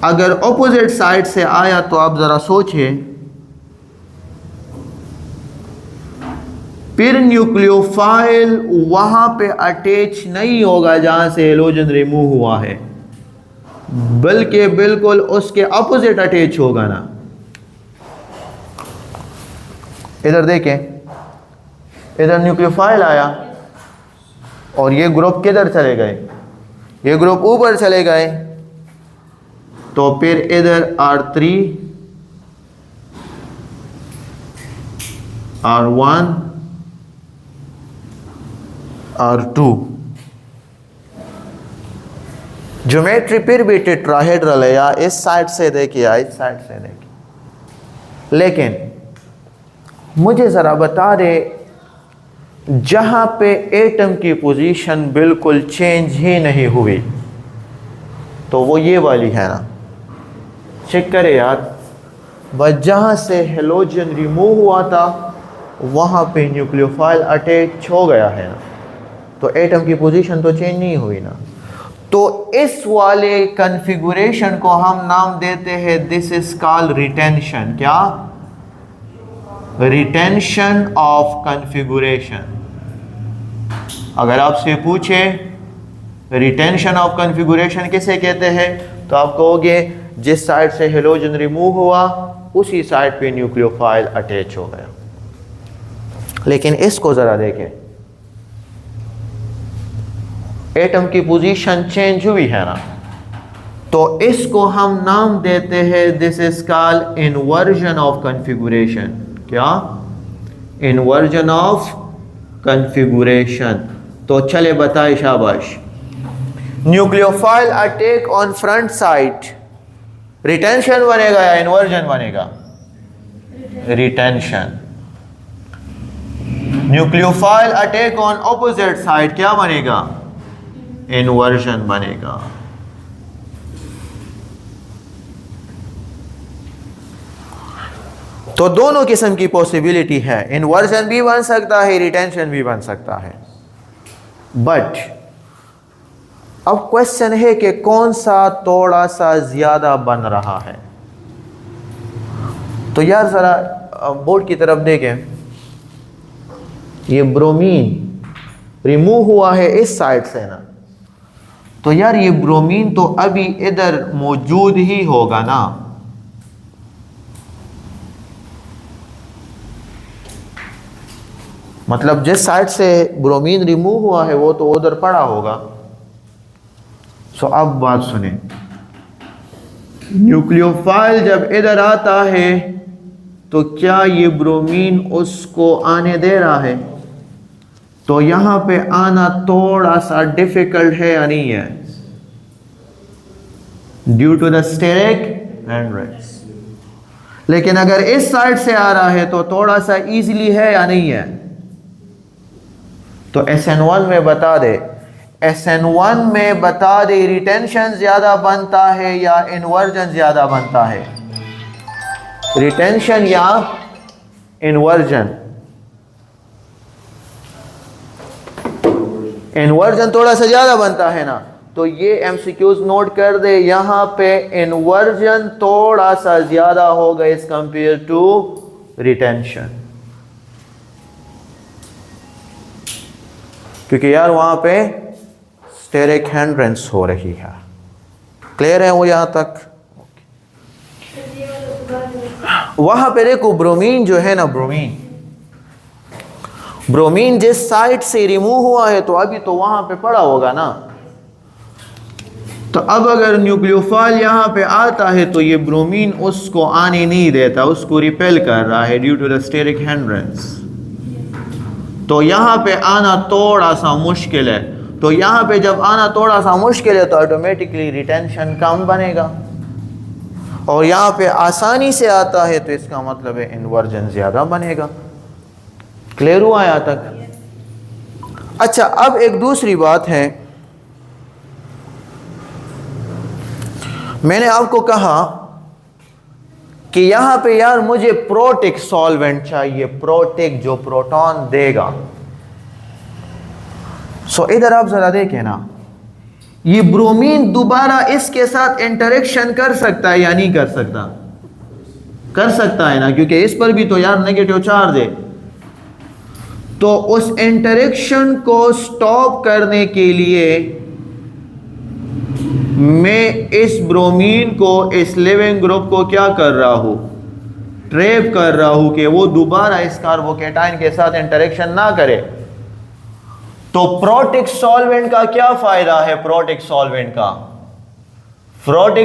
अगर ऑपोजिट साइड से आया तो आप जरा सोचिए, फिर न्यूक्लियोफाइल वहां पे अटैच नहीं होगा जहां से हेलोजन रिमूव हुआ है, बल्कि बिल्कुल उसके अपोजिट अटैच होगा ना। इधर देखें, इधर न्यूक्लियोफाइल आया और ये ग्रुप किधर चले गए, ये ग्रुप ऊपर चले गए, तो फिर इधर R3 R1 R2 ज्योमेट्री फिर भी टेट्राहेड्रल है, या इस साइड से देखिए या इस साइड से देखिए। लेकिन मुझे ज़रा बता दे, जहाँ पे एटम की पोजीशन बिल्कुल चेंज ही नहीं हुई, तो वो ये वाली है ना, चेक करें यार, बस जहाँ से हेलोजन रिमूव हुआ था वहाँ पे न्यूक्लियोफाइल अटैच हो गया है ना, तो एटम की पोजीशन तो चेंज नहीं हुई ना। तो इस वाले कॉन्फ़िगरेशन को हम नाम देते हैं, दिस इज कॉल्ड रिटेंशन। क्या? Retention of configuration. अगर आपसे पूछे रिटेंशन ऑफ कॉन्फ़िगरेशन किसे कहते हैं, तो आप कहोगे जिस साइड से हेलोजन रिमूव हुआ उसी साइड पे न्यूक्लियोफाइल अटैच हो गया। लेकिन इसको ज़रा देखें, एटम की पोजीशन चेंज हुई है ना, तो इसको हम नाम देते हैं, this is called inversion of configuration. क्या? Inversion of configuration. तो चले बताए, शाबाश। Nucleophile attack on front side, retention बनेगा या इन्वर्जन बनेगा? Retention. Nucleophile attack on opposite side क्या बनेगा? इन्वर्जन बनेगा। तो दोनों किस्म की पॉसिबिलिटी है, इन्वर्जन भी बन सकता है, रिटेंशन भी बन सकता है। बट अब क्वेश्चन है कि कौन सा थोड़ा सा ज्यादा बन रहा है। तो यार जरा बोर्ड की तरफ देखें, ये ब्रोमीन रिमूव हुआ है इस साइड से ना, तो यार ये ब्रोमीन तो अभी इधर मौजूद ही होगा ना। मतलब जिस साइड से ब्रोमीन रिमूव हुआ है वो तो उधर पड़ा होगा। सो अब बात सुने, न्यूक्लियोफाइल जब इधर आता है तो क्या ये ब्रोमीन उसको आने दे रहा है? तो यहां पे आना थोड़ा सा डिफिकल्ट है या नहीं है, ड्यू टू द स्टेरिक हैंड्रेस। लेकिन अगर इस साइड से आ रहा है तो थोड़ा सा इजीली है या नहीं है? तो SN1 में बता दे, SN1 में बता दे रिटेंशन ज्यादा बनता है या इन्वर्जन ज्यादा बनता है? रिटेंशन या इन्वर्जन? इन्वर्जन थोड़ा सा ज्यादा बनता है ना, तो ये MCQs नोट कर दे, यहां पे इन्वर्जन थोड़ा सा ज्यादा होगा एज कंपेयर टू रिटेंशन, क्योंकि यार वहां पे स्टेरिक हैंड्रेस हो रही है। क्लियर है वो यहां तक? वहां पे देखो ब्रोमीन जो है ना, ब्रोमीन जिस साइड से रिमूव हुआ है तो अभी तो वहां पे पड़ा होगा ना। तो अब अगर न्यूक्लियोफाइल यहां पे आता है तो ये ब्रोमीन उसको आने नहीं देता, उसको रिपेल कर रहा है ड्यू टू द स्टेरिक हैंड्रेस। तो यहां पे आना थोड़ा सा मुश्किल है। तो यहाँ पे जब आना थोड़ा सा मुश्किल है तो ऑटोमेटिकली रिटेंशन कम बनेगा, और यहाँ पे आसानी से आता है तो इसका मतलब है इन्वर्जन ज़्यादा बनेगा। क्लियर हुआ यहाँ तक? अच्छा, अब एक दूसरी बात है, मैंने आपको कहा कि यहाँ पे यार मुझे प्रोटिक सॉल्वेंट चाहिए, प्रोटिक जो प्रोटॉन देगा। सो इधर आप ज़रा देखें ना, ये ब्रोमीन दोबारा इसके साथ इंटरेक्शन कर सकता है या नहीं कर सकता? कर सकता है ना, क्योंकि इस पर भी तो यार नेगेटिव चार्ज है। तो उस इंटरेक्शन को स्टॉप करने के लिए मैं इस ब्रोमीन को, इस लिविंग ग्रुप को क्या कर रहा हूं? ट्रैप कर रहा हूं कि वो दोबारा इस कार्बोकेटाइन के साथ इंटरेक्शन ना करे। तो प्रोटिक सॉल्वेंट का क्या फायदा है? प्रोटिक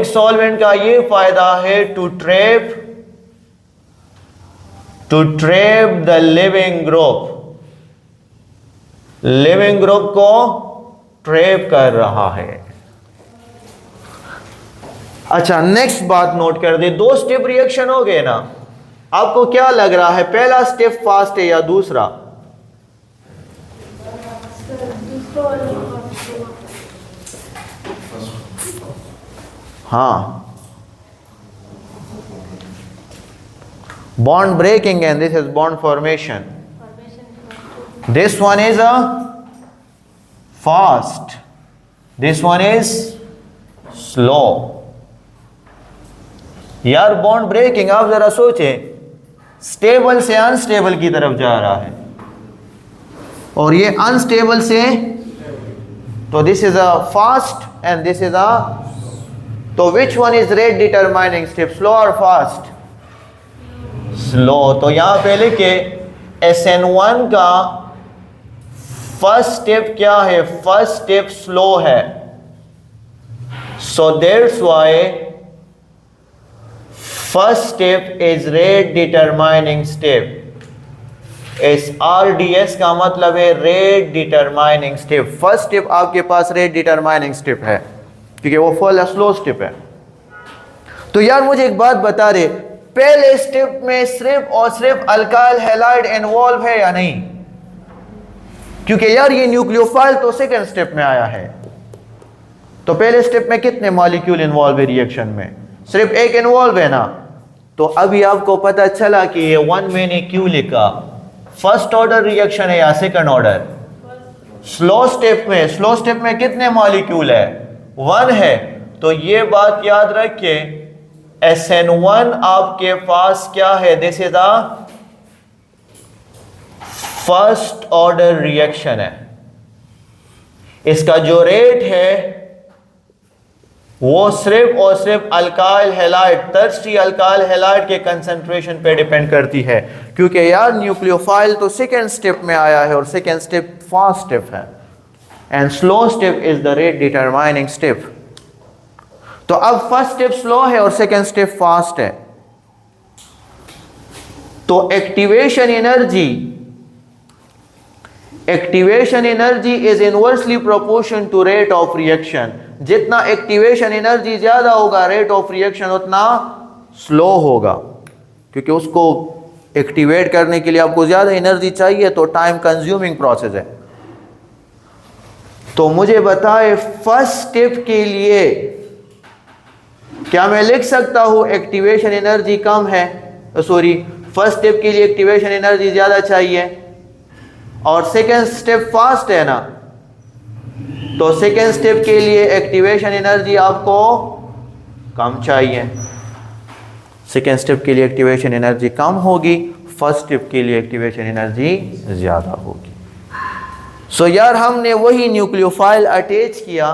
सॉल्वेंट का ये फायदा है to trap the leaving group को ट्रैप कर रहा है। अच्छा, नेक्स्ट बात नोट कर दे, 2 स्टेप रिएक्शन हो गए ना। आपको क्या लग रहा है, पहला स्टेप फास्ट है या दूसरा? हाँ, bond breaking and this is bond formation. This one is a fast, this one is slow. यार बॉन्ड ब्रेकिंग आप जरा सोचें, स्टेबल से अनस्टेबल की तरफ जा रहा है और ये अनस्टेबल से, तो this is a fast and this is a, तो which one is rate determining step, slow और फास्ट? स्लो। तो यहां पे लिखे SN1 का फर्स्ट स्टेप क्या है? फर्स्ट स्टेप स्लो है। So that's why first step is rate determining step. इस RDS का मतलब है rate determining step. First step आपके पास रेट डिटरमाइनिंग स्टेप है क्योंकि वो फुल स्लो स्टेप है। तो यार मुझे एक बात बता दे, पहले स्टेप में सिर्फ और सिर्फ अल्काइल हैलाइड इन्वॉल्व है या नहीं? क्योंकि यार ये न्यूक्लियोफाइल तो सेकंड स्टेप में आया है। तो पहले स्टेप में कितने मॉलिक्यूल इन्वॉल्व है रिएक्शन में? सिर्फ एक इन्वॉल्व है ना। तो अभी आपको पता चला कि ये 1 मैंने क्यों लिखा, फर्स्ट ऑर्डर रिएक्शन है या सेकंड ऑर्डर? स्लो स्टेप में कितने मॉलिक्यूल है? 1 है। तो ये बात याद रखिए, SN1 आपके पास क्या है? This is a first order reaction है। इसका जो रेट है वो सिर्फ और सिर्फ alkyl halide, tertiary alkyl halide के कंसंट्रेशन पे डिपेंड करती है। क्योंकि यार न्यूक्लियोफाइल तो सेकेंड स्टेप में आया है और सेकेंड स्टेप फास्ट स्टेप है and slow step is the rate determining step. तो अब फर्स्ट स्टेप स्लो है और सेकेंड स्टेप फास्ट है। तो activation energy is inversely proportion to rate of reaction. जितना एक्टिवेशन एनर्जी ज्यादा होगा, रेट ऑफ रिएक्शन उतना स्लो होगा, क्योंकि उसको एक्टिवेट करने के लिए आपको ज्यादा एनर्जी चाहिए, तो टाइम कंज्यूमिंग प्रोसेस है। तो मुझे बताए फर्स्ट स्टेप के लिए क्या मैं लिख सकता हूं एक्टिवेशन एनर्जी कम है, फर्स्ट स्टेप के लिए एक्टिवेशन एनर्जी ज्यादा चाहिए और सेकेंड स्टेप फास्ट है ना, तो सेकेंड स्टेप के लिए एक्टिवेशन एनर्जी आपको कम चाहिए। सेकेंड स्टेप के लिए एक्टिवेशन एनर्जी कम होगी, फर्स्ट स्टेप के लिए एक्टिवेशन एनर्जी ज्यादा होगी। सो यार हमने वही न्यूक्लियोफाइल अटैच किया,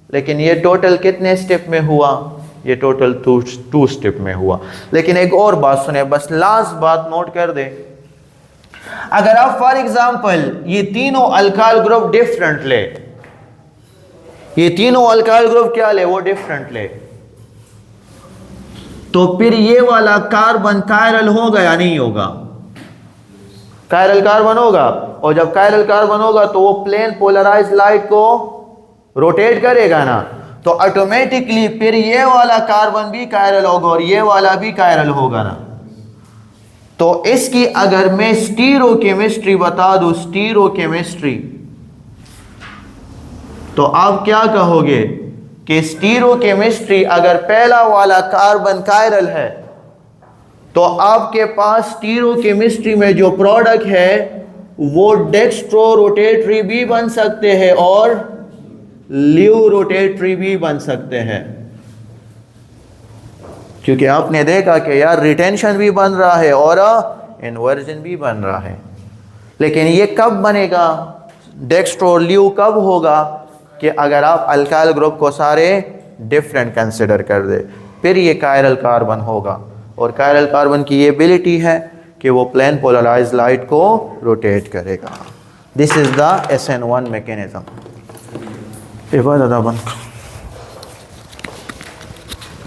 लेकिन ये टोटल कितने स्टेप में हुआ? ये टोटल 2 स्टेप में हुआ। लेकिन एक और बात सुने, बस लास्ट बात नोट कर दे। अगर आप फॉर एग्जांपल ये तीनों अल्काइल ग्रुप डिफरेंट ले, ये तीनों अल्काइल ग्रुप क्या ले, वो डिफरेंट ले, तो फिर ये वाला कार्बन कायरल होगा या नहीं होगा? कायरल कार्बन होगा। और जब कायरल कार्बन होगा तो वो प्लेन पोलराइज लाइट को रोटेट करेगा ना, तो ऑटोमेटिकली फिर ये वाला कार्बन भी कायरल होगा और ये वाला भी कायरल होगा ना। तो इसकी अगर मैं स्टीरोकेमिस्ट्री बता दूं, स्टीरोकेमिस्ट्री, तो आप क्या कहोगे कि स्टीरोकेमिस्ट्री अगर पहला वाला कार्बन कायरल है तो आपके पास स्टीरोकेमिस्ट्री में जो प्रोडक्ट है वो डेक्स्ट्रो रोटेटरी भी बन सकते हैं और ल्यू रोटेटरी भी बन सकते हैं, क्योंकि आपने देखा कि यार रिटेंशन भी बन रहा है और इन्वर्जन भी बन रहा है। लेकिन ये कब बनेगा, डेक्स्ट्रो और ल्यू कब होगा, कि अगर आप अल्काइल ग्रुप को सारे डिफरेंट कंसिडर कर दे, फिर ये कायरल कार्बन होगा। और कायरल कार्बन की ये एबिलिटी है कि वो प्लेन पोलराइज लाइट को रोटेट करेगा। This is the SN1 mechanism.